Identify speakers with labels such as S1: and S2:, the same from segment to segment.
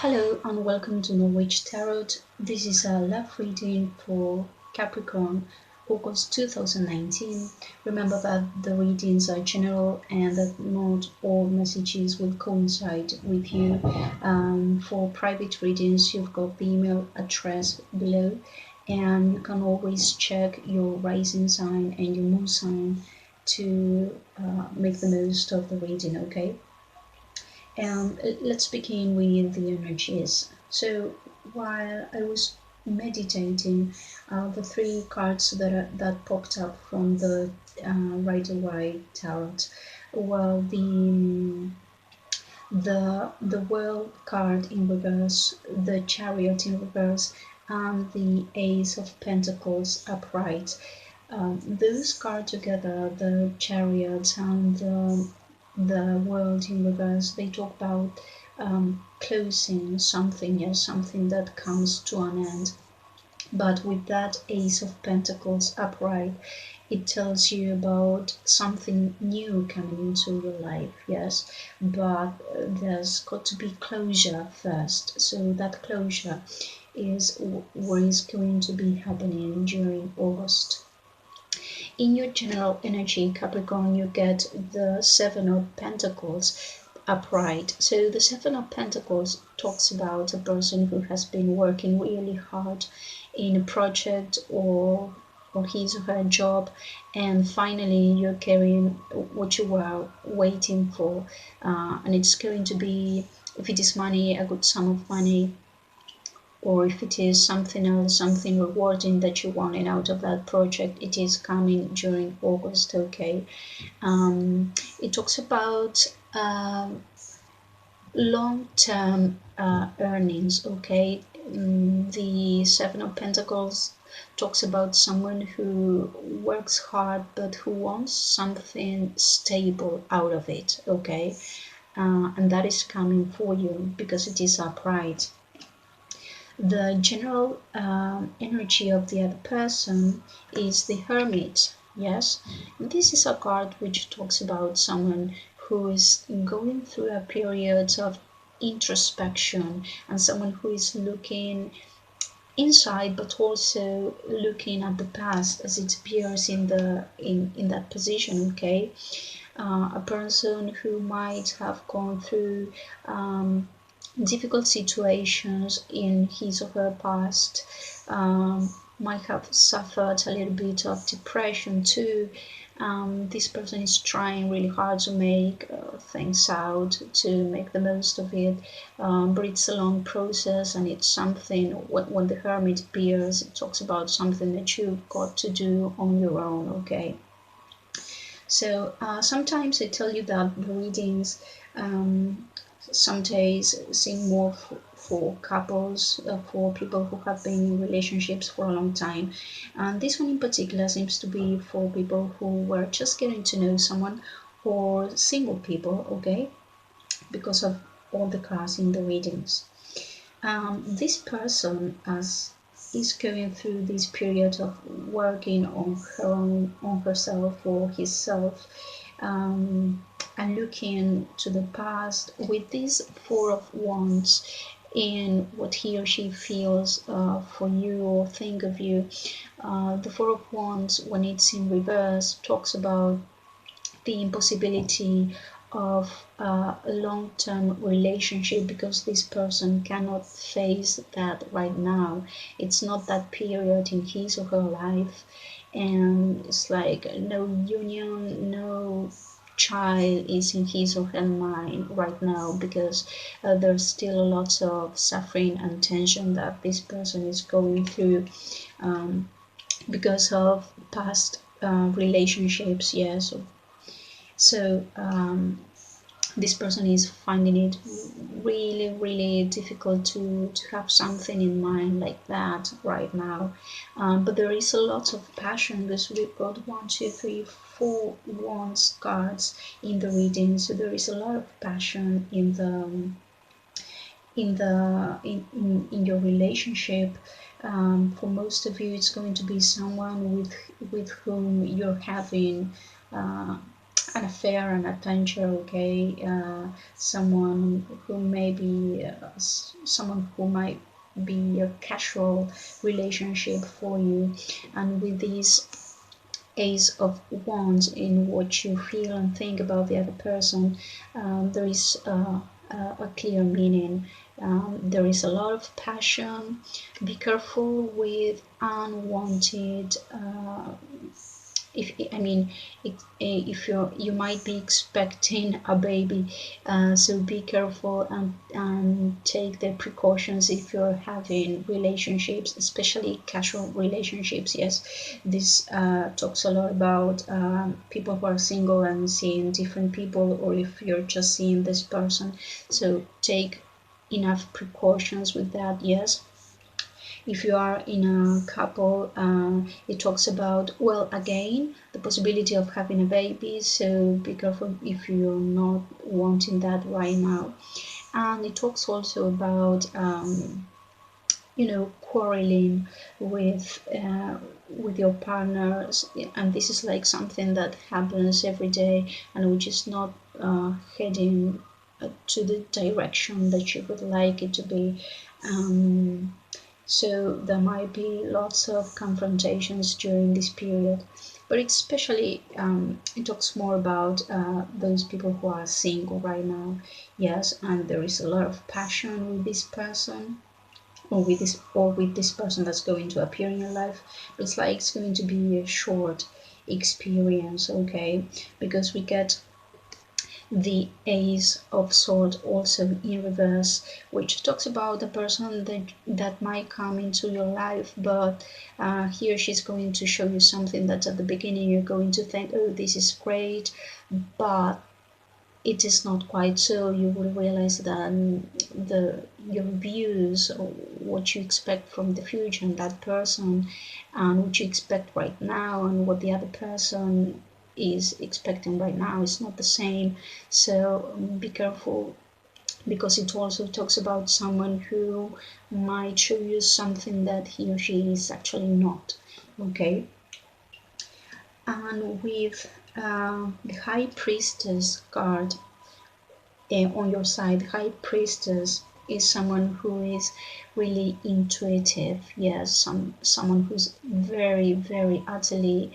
S1: Hello and welcome to Norwitch Tarot. This is a love reading for Capricorn, August 2019. Remember that the readings are general and that not all messages will coincide with you. For private readings, you've got the email address below, and you can always check your rising sign and your moon sign to make the most of the reading, okay? Let's begin with the energies. So while I was meditating, the three cards that popped up from the Rider-Waite tarot were the World card in reverse, the Chariot in reverse, and the Ace of Pentacles upright. Those cards together, the Chariot and the World in reverse, they talk about closing something, yes, something that comes to an end. But with that Ace of Pentacles upright, it tells you about something new coming into your life, yes, but there's got to be closure first. So that closure is what is going to be happening during August. In your general energy, Capricorn, you get the Seven of Pentacles upright. So the Seven of Pentacles talks about a person who has been working really hard in a project or his or her job, and finally you're carrying what you were waiting for, and it's going to be, if it is money, a good sum of money, or if it is something else, something rewarding that you wanted out of that project, it is coming during August, okay? It talks about long-term earnings, okay? The Seven of Pentacles talks about someone who works hard but who wants something stable out of it, okay? And that is coming for you because it is upright. The general energy of the other person is the Hermit, yes? And this is a card which talks about someone who is going through a period of introspection and someone who is looking inside but also looking at the past as it appears in that position, okay? A person who might have gone through difficult situations in his or her past, might have suffered a little bit of depression too. This person is trying really hard to make things out, to make the most of it, but it's a long process, and it's something, when the Hermit appears, it talks about something that you've got to do on your own, okay? So sometimes I tell you that the readings some days seem more for couples, for people who have been in relationships for a long time. And this one in particular seems to be for people who were just getting to know someone, or single people, okay? Because of all the cards in the readings. This person is going through this period of working on herself or himself, and looking to the past with this Four of Wands in what he or she feels for you or think of you. The Four of Wands, when it's in reverse, talks about the impossibility of a long-term relationship because this person cannot face that right now. It's not that period in his or her life, and it's like no union, no child is in his or her mind right now because there's still a lot of suffering and tension that this person is going through because of past relationships, yes. So this person is finding it really, really difficult to have something in mind like that right now. But there is a lot of passion because we've got 1, 2, 3, 4 wands cards in the reading. So there is a lot of passion in your relationship. For most of you, it's going to be someone with whom you're having an affair, an adventure, okay? Someone who may be someone who might be a casual relationship for you. And with this Ace of Wands, in what you feel and think about the other person, there is a clear meaning. There is a lot of passion. Be careful with unwanted if you might be expecting a baby, so be careful and take the precautions if you're having relationships, especially casual relationships. Yes, this talks a lot about people who are single and seeing different people, or if you're just seeing this person, so take enough precautions with that. Yes, if you are in a couple, it talks about, well, again, the possibility of having a baby, so be careful if you're not wanting that right now. And it talks also about quarreling with your partners, and this is like something that happens every day and which is not heading to the direction that you would like it to be. So there might be lots of confrontations during this period, but especially it talks more about those people who are single right now. Yes, and there is a lot of passion with this person, or with this person that's going to appear in your life. But it's like it's going to be a short experience, okay? Because we get the Ace of Swords also in reverse, which talks about the person that might come into your life, but he or she's going to show you something that at the beginning you're going to think, oh, this is great, but it is not quite so. You will realize that your views, or what you expect from the future and that person, and what you expect right now, and what the other person is expecting right now is not the same. So be careful, because it also talks about someone who might show you something that he or she is actually not, okay? And with the High Priestess card on your side, High Priestess is someone who is really intuitive. Yes, someone who's very, very utterly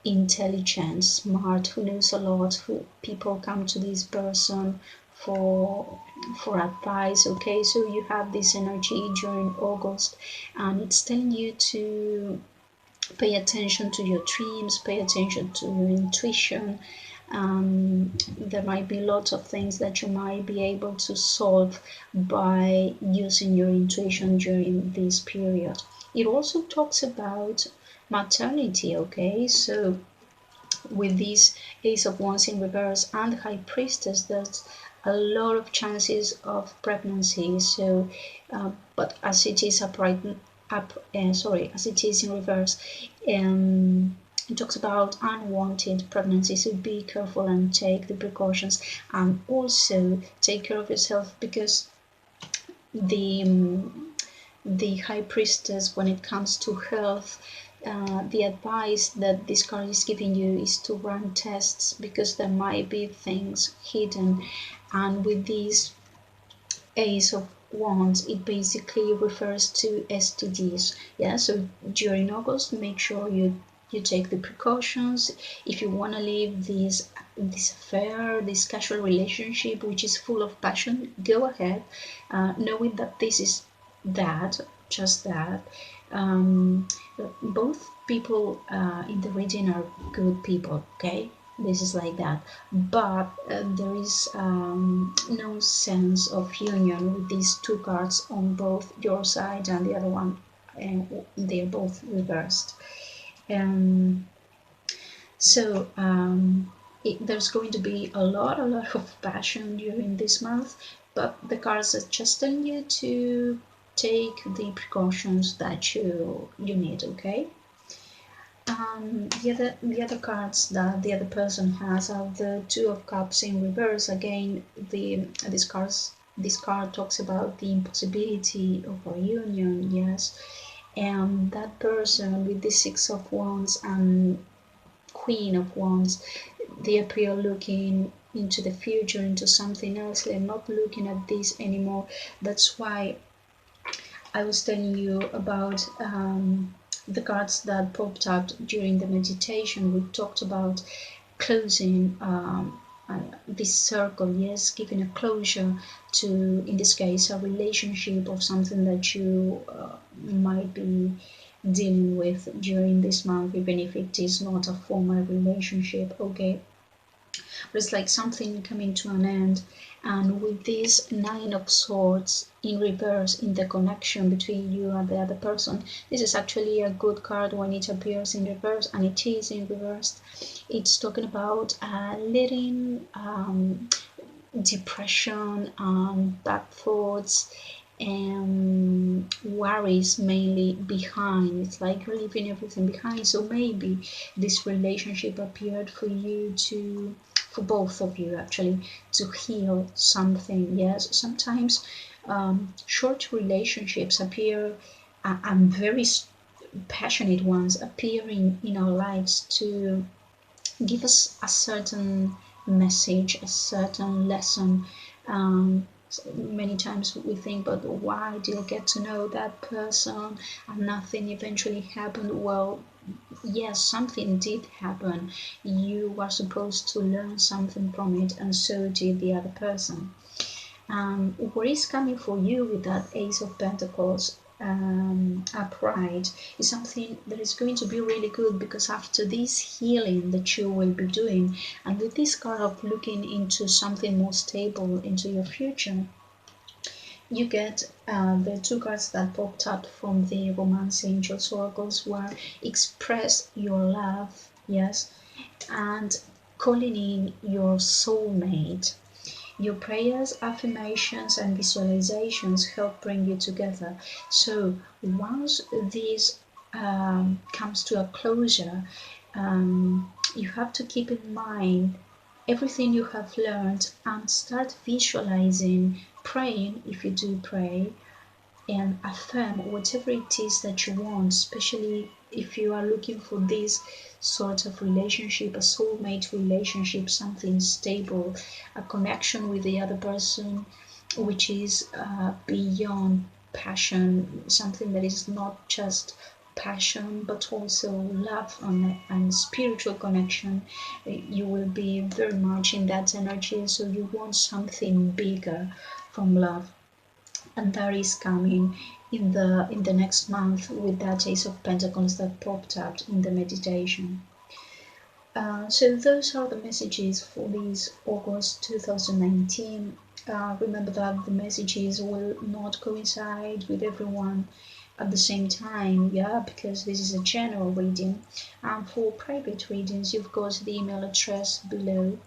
S1: intelligent, smart, who knows a lot. Who people come to this person for advice. Okay, so you have this energy during August, and it's telling you to pay attention to your dreams, pay attention to your intuition. There might be lots of things that you might be able to solve by using your intuition during this period. It also talks about maternity, okay? So with this Ace of Wands in reverse and High Priestess, there's a lot of chances of pregnancy. So, but as it is as it is in reverse, it talks about unwanted pregnancy. So be careful and take the precautions, and also take care of yourself, because the High Priestess, when it comes to health, the advice that this card is giving you is to run tests, because there might be things hidden. And with this Ace of Wands, it basically refers to STDs. Yeah, so during August, make sure you take the precautions. If you want to leave this affair, this casual relationship which is full of passion, go ahead, knowing that this is that, just that. Both people in the reading are good people, okay? This is like that, but there is no sense of union with these two cards on both your side and the other one, and they're both reversed. So there's going to be a lot of passion during this month, but the cards are just telling you to take the precautions that you need, okay? The other cards that the other person has are the Two of Cups in reverse. Again, this card talks about the impossibility of a union. Yes, and that person with the Six of Wands and Queen of Wands, They appear looking into the future, into something else. They're not looking at this anymore. That's why I was telling you about the cards that popped up during the meditation. We talked about closing this circle, yes, giving a closure to, in this case, a relationship or something that you might be dealing with during this month, even if it is not a formal relationship, okay? But it's like something coming to an end. And with this Nine of Swords in reverse, in the connection between you and the other person, this is actually a good card when it appears in reverse, and it is in reverse. It's talking about letting depression and bad thoughts and worries mainly behind. It's like you're leaving everything behind. So maybe this relationship appeared for you to, for both of you actually, to heal something. Yes, sometimes short relationships appear, and very passionate ones appear in our lives to give us a certain message, a certain lesson. Many times we think, but why did I get to know that person and nothing eventually happened? Well, yes, something did happen. You were supposed to learn something from it, and so did the other person. What is coming for you with that Ace of Pentacles upright is something that is going to be really good, because after this healing that you will be doing, and with this card of looking into something more stable, into your future, you get the two cards that popped out from the Romance Angels oracles were express your love, yes, and calling in your soulmate. Your prayers, affirmations, and visualizations help bring you together. So once this comes to a closure, you have to keep in mind everything you have learned and start visualizing, praying if you do pray, and affirm whatever it is that you want, especially if you are looking for this sort of relationship, a soulmate relationship, something stable, a connection with the other person which is beyond passion, something that is not just passion but also love and spiritual connection. You will be very much in that energy, so you want something bigger from love, and that is coming in the next month with that Ace of Pentacles that popped up in the meditation. So those are the messages for this August 2019. Remember that the messages will not coincide with everyone at the same time, yeah, because this is a general reading. And for private readings, you've got the email address below.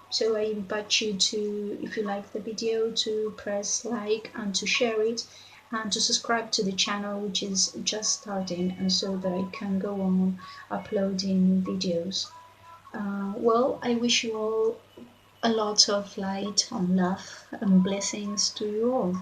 S1: So I invite you to, if you like the video, to press like and to share it, and to subscribe to the channel, which is just starting, and so that I can go on uploading videos. Well, I wish you all a lot of light and love and blessings to you all.